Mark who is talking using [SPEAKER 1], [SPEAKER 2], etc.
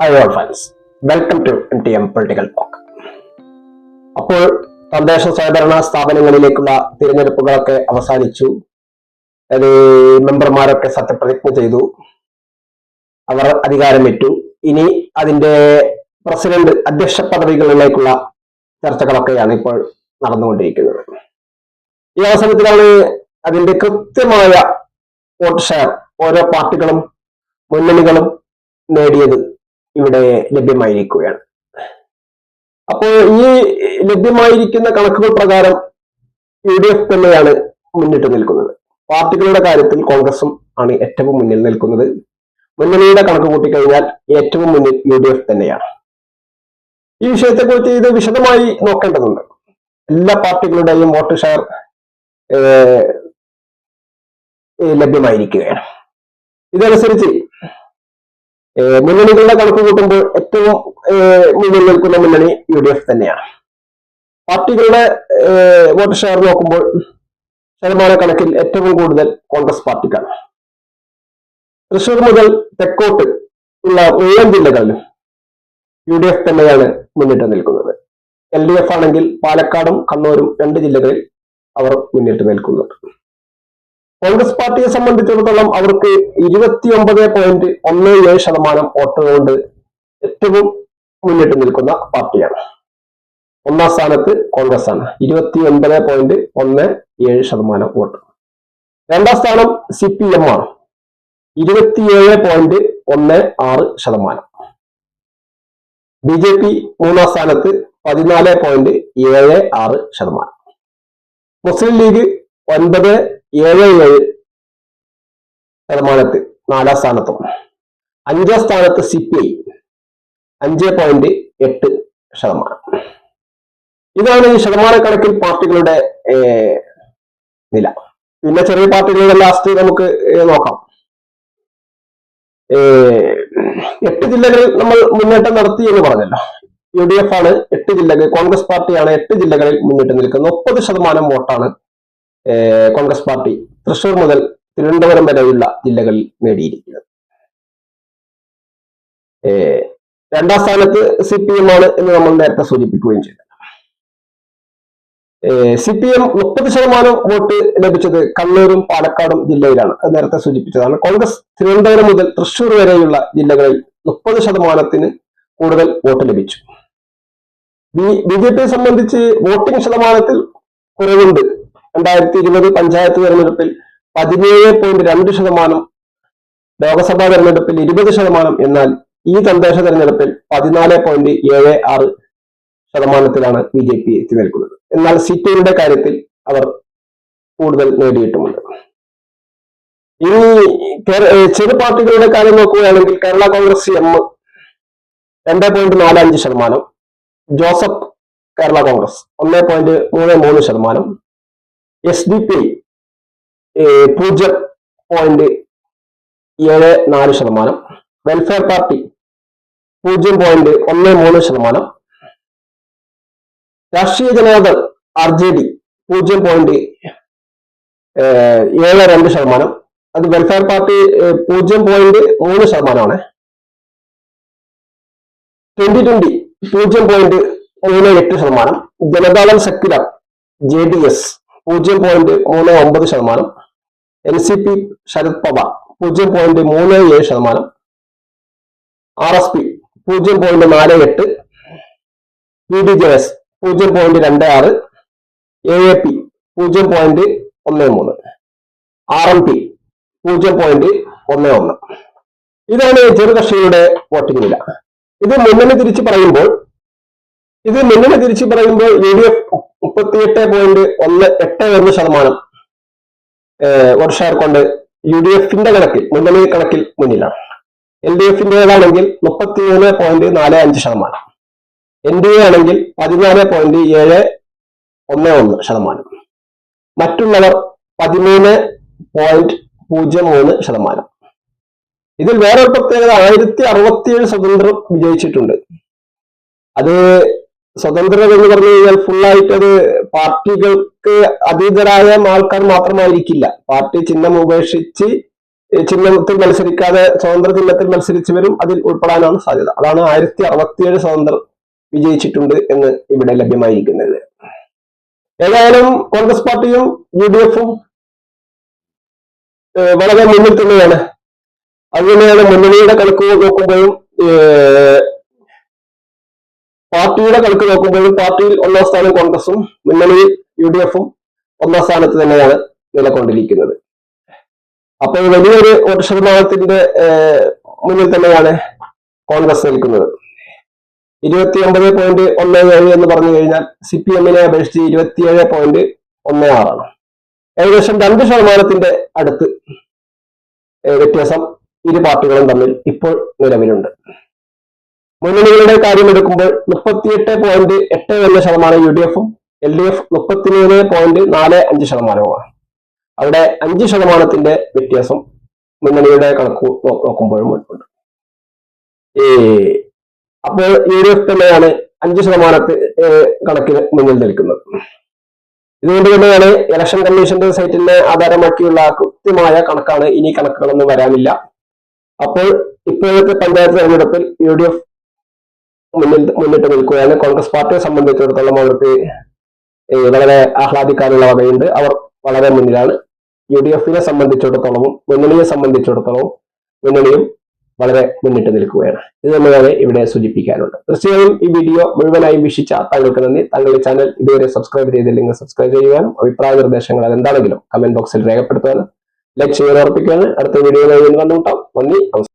[SPEAKER 1] Hi all friends, welcome to MTM Political Talk. അപ്പോൾ തദ്ദേശ സ്വയംഭരണ സ്ഥാപനങ്ങളിലേക്കുള്ള തിരഞ്ഞെടുപ്പുകളൊക്കെ അവസാനിച്ചു. അത് മെമ്പർമാരൊക്കെ സത്യപ്രതിജ്ഞ ചെയ്തു, അവർ അധികാരമേറ്റു. ഇനി അതിന്റെ പ്രസിഡന്റ് അധ്യക്ഷ പദവികളിലേക്കുള്ള ചർച്ചകളൊക്കെയാണ് ഇപ്പോൾ നടന്നുകൊണ്ടിരിക്കുന്നത്. ഈ അവസരത്തിലാണ് അതിന്റെ കൃത്യമായ വോട്ട് ഷെയർ ഓരോ പാർട്ടികളും മുന്നണികളും നേടിയത് ഇവിടെ ലഭ്യമായിരിക്കുകയാണ്. അപ്പോൾ ഈ ലഭ്യമായിരിക്കുന്ന കണക്കുകൾ പ്രകാരം UDF തന്നെയാണ് മുന്നിട്ട് നിൽക്കുന്നത്. പാർട്ടികളുടെ കാര്യത്തിൽ കോൺഗ്രസും ആണ് ഏറ്റവും മുന്നിൽ നിൽക്കുന്നത്. മുന്നണിയുടെ കണക്ക് കൂട്ടിക്കഴിഞ്ഞാൽ ഏറ്റവും മുന്നിൽ UDF തന്നെയാണ്. ഈ വിഷയത്തെക്കുറിച്ച് ഇത് വിശദമായി നോക്കേണ്ടതുണ്ട്. എല്ലാ പാർട്ടികളുടെയും വോട്ട് ഷെയർ ലഭ്യമായിരിക്കുകയാണ്. ഇതനുസരിച്ച് മുന്നണികളുടെ കണക്ക് കൂട്ടുമ്പോൾ ഏറ്റവും മുന്നിൽ നിൽക്കുന്ന മുന്നണി UDF തന്നെയാണ്. പാർട്ടികളുടെ വോട്ട് ഷെയർ നോക്കുമ്പോൾ ശതമാന കണക്കിൽ ഏറ്റവും കൂടുതൽ കോൺഗ്രസ് പാർട്ടിക്കാണ്. തൃശൂർ മുതൽ തെക്കോട്ട് ഉള്ള മുഴുവൻ ജില്ലകളിലും UDF തന്നെയാണ് മുന്നിട്ട് നിൽക്കുന്നത്. LDF ആണെങ്കിൽ പാലക്കാടും കണ്ണൂരും 2 ജില്ലകളിൽ അവർ മുന്നിട്ട് നിൽക്കുന്നുണ്ട്. കോൺഗ്രസ് പാർട്ടിയെ സംബന്ധിച്ചിടത്തോളം അവർക്ക് 29.17% വോട്ട് കൊണ്ട് ഏറ്റവും മുന്നിട്ട് നിൽക്കുന്ന പാർട്ടിയാണ്. ഒന്നാം സ്ഥാനത്ത് കോൺഗ്രസ് ആണ്, 29.17% വോട്ട്. രണ്ടാം സ്ഥാനം CPM ആണ്, 27.16%. BJP മൂന്നാം സ്ഥാനത്ത് 14.76%. മുസ്ലിം ലീഗ് 9.77% നാലാം സ്ഥാനത്തും. അഞ്ചാം സ്ഥാനത്ത് CPI 5.8%. ഇതാണ് ഈ ശതമാന കണക്കിൽ പാർട്ടികളുടെ നില. പിന്നെ ചെറിയ പാർട്ടികളുടെ ലാസ്റ്റ് നമുക്ക് നോക്കാം. 8 ജില്ലകളിൽ നമ്മൾ മുന്നേറ്റം നടത്തി എന്ന് പറഞ്ഞല്ലോ. UDF ആണ് 8 ജില്ലകൾ, കോൺഗ്രസ് പാർട്ടിയാണ് 8 ജില്ലകളിൽ മുന്നിട്ട് നിൽക്കുന്നത്. 30% വോട്ടാണ് കോൺഗ്രസ് പാർട്ടി തൃശൂർ മുതൽ തിരുവനന്തപുരം വരെയുള്ള ജില്ലകളിൽ നേടിയിരിക്കുന്നത്. രണ്ടാം സ്ഥാനത്ത് CPM ആണ് എന്ന് നമ്മൾ നേരത്തെ സൂചിപ്പിക്കുകയും ചെയ്തു. CPM 30% വോട്ട് ലഭിച്ചത് കണ്ണൂരും പാലക്കാടും ജില്ലയിലാണ്, അത് നേരത്തെ സൂചിപ്പിച്ചതാണ്. കോൺഗ്രസ് തിരുവനന്തപുരം മുതൽ തൃശൂർ വരെയുള്ള ജില്ലകളിൽ 30% കൂടുതൽ വോട്ട് ലഭിച്ചു. BJPയെ സംബന്ധിച്ച് വോട്ടിംഗ് ശതമാനത്തിൽ കുറവുണ്ട്. 2020 പഞ്ചായത്ത് തെരഞ്ഞെടുപ്പിൽ 17.2%, ലോക്സഭാ തെരഞ്ഞെടുപ്പിൽ 20%, എന്നാൽ ഈ തദ്ദേശ തെരഞ്ഞെടുപ്പിൽ 14.76%ത്തിലാണ് BJP എത്തി നിൽക്കുന്നത്. എന്നാൽ സീറ്റുകളുടെ കാര്യത്തിൽ അവർ കൂടുതൽ നേടിയിട്ടുമുണ്ട്. ഇനി ചെറു പാർട്ടികളുടെ കാര്യം നോക്കുകയാണെങ്കിൽ Kerala Congress M 2.45%, Joseph Kerala Congress 1.33%, SDP 0.74%, welfare party 0.13%, Rashtriya Janata Dal RJD 0.72%. അത് welfare party 0.3%. 2020 0.38%. Janata Dal secular JDS 0.39%, NCP Sharad Pawar 0.37%, RSP 0.48%, PDJS 0.26%, AAP 0.13%, RMP 0.11%. ഇതാണ് ചെറുകക്ഷികളുടെ വോട്ടിംഗ് നില. ഇത് മുന്നണി തിരിച്ചു പറയുമ്പോൾ UDF 38.18% വോട്ട് ഷെയർ കൊണ്ട് UDFന്റെ കണക്കിൽ, മുന്നണി കണക്കിൽ മുന്നിലാണ്. LDFന്റേതാണെങ്കിൽ 33.45%, NDA ആണെങ്കിൽ 14.711%, മറ്റുള്ളവർ 13.03%. ഇതിൽ വേറൊരു പ്രത്യേകത, 1067 സ്വതന്ത്രർ വിജയിച്ചിട്ടുണ്ട്. അത് സ്വതന്ത്രർ എന്ന് പറഞ്ഞു കഴിഞ്ഞാൽ ഫുള്ളായിട്ട് അത് പാർട്ടികൾക്ക് അതീതരായ ആൾക്കാർ മാത്രമായിരിക്കില്ല. പാർട്ടി ചിഹ്നം ഉപേക്ഷിച്ച് ചിഹ്നത്തിൽ മത്സരിക്കാതെ സ്വതന്ത്ര ചിഹ്നത്തിൽ മത്സരിച്ചവരും അതിൽ ഉൾപ്പെടാനാണ് സാധ്യത. അതാണ് 1067 സ്വതന്ത്രർ വിജയിച്ചിട്ടുണ്ട് എന്ന് ഇവിടെ ലഭ്യമായിരിക്കുന്നത്. ഏതായാലും കോൺഗ്രസ് പാർട്ടിയും UDF-ഉം വളരെ മുന്നിൽ തന്നെയാണ്. അതുതന്നെയാണ് മുന്നണിയുടെ കണക്ക് നോക്കുമ്പോഴും പാർട്ടിയുടെ കണക്ക് നോക്കുമ്പോഴും പാർട്ടിയിൽ 1ാം സ്ഥാനം കോൺഗ്രസും മുന്നണിയിൽ UDF-ഉം 1ാം സ്ഥാനത്ത് തന്നെയാണ് നിലകൊണ്ടിരിക്കുന്നത്. അപ്പോൾ വലിയൊരു വോട്ട് ശതമാനത്തിന്റെ മുന്നിൽ തന്നെയാണ് കോൺഗ്രസ് നിൽക്കുന്നത്. 29.17 എന്ന് പറഞ്ഞു കഴിഞ്ഞാൽ CPM-നെ അപേക്ഷിച്ച് 27.16 ഏകദേശം 2% അടുത്ത് വ്യത്യാസം ഇരു പാർട്ടികളും തമ്മിൽ ഇപ്പോൾ നിലവിലുണ്ട്. മുന്നണികളുടെ കാര്യം എടുക്കുമ്പോൾ 38.81% UDF-ഉം LDF 33.45%. അവിടെ 5% വ്യത്യാസം മുന്നണിയുടെ കണക്ക് നോക്കുമ്പോഴും ഉണ്ട്. അപ്പോൾ UDF തന്നെയാണ് 5% കണക്കിന് മുന്നിൽ നിൽക്കുന്നത്. ഇതുകൊണ്ട് തന്നെയാണ് ഇലക്ഷൻ കമ്മീഷന്റെ സൈറ്റിനെ ആധാരമാക്കിയുള്ള കൃത്യമായ കണക്കാണ്. ഇനി കണക്കുകളൊന്നും വരാനില്ല. അപ്പോൾ ഇപ്പോഴത്തെ പഞ്ചായത്ത് തെരഞ്ഞെടുപ്പിൽ UDF മുന്നിട്ട് നിൽക്കുകയാണ്. കോൺഗ്രസ് പാർട്ടിയെ സംബന്ധിച്ചിടത്തോളം അവർക്ക് വളരെ ആഹ്ലാദിക്കാനുള്ള വകയുണ്ട്. അവർ വളരെ മുന്നിലാണ്. UDF-നെ സംബന്ധിച്ചിടത്തോളവും മുന്നണിയെ സംബന്ധിച്ചിടത്തോളവും മുന്നണിയും വളരെ മുന്നിട്ട് നിൽക്കുകയാണ്. ഇത് തന്നെയാണ് ഇവിടെ സൂചിപ്പിക്കാനുള്ളത്. തീർച്ചയായും ഈ വീഡിയോ മുഴുവനായും വീക്ഷിച്ച താങ്കൾക്ക് നന്ദി. താങ്കളുടെ ചാനൽ ഇതുവരെ സബ്സ്ക്രൈബ് ചെയ്തില്ലെങ്കിൽ സബ്സ്ക്രൈബ് ചെയ്യുവാനും അഭിപ്രായ നിർദ്ദേശങ്ങൾ അതെന്താണെങ്കിലും കമന്റ് ബോക്സിൽ രേഖപ്പെടുത്തുവാനും ലൈക്ക് ചെയ്യാൻ ഓർപ്പിക്കുകയാണ്. അടുത്ത വീഡിയോയിൽ കണ്ടുമുട്ടാം. നന്ദി, നമസ്കാരം.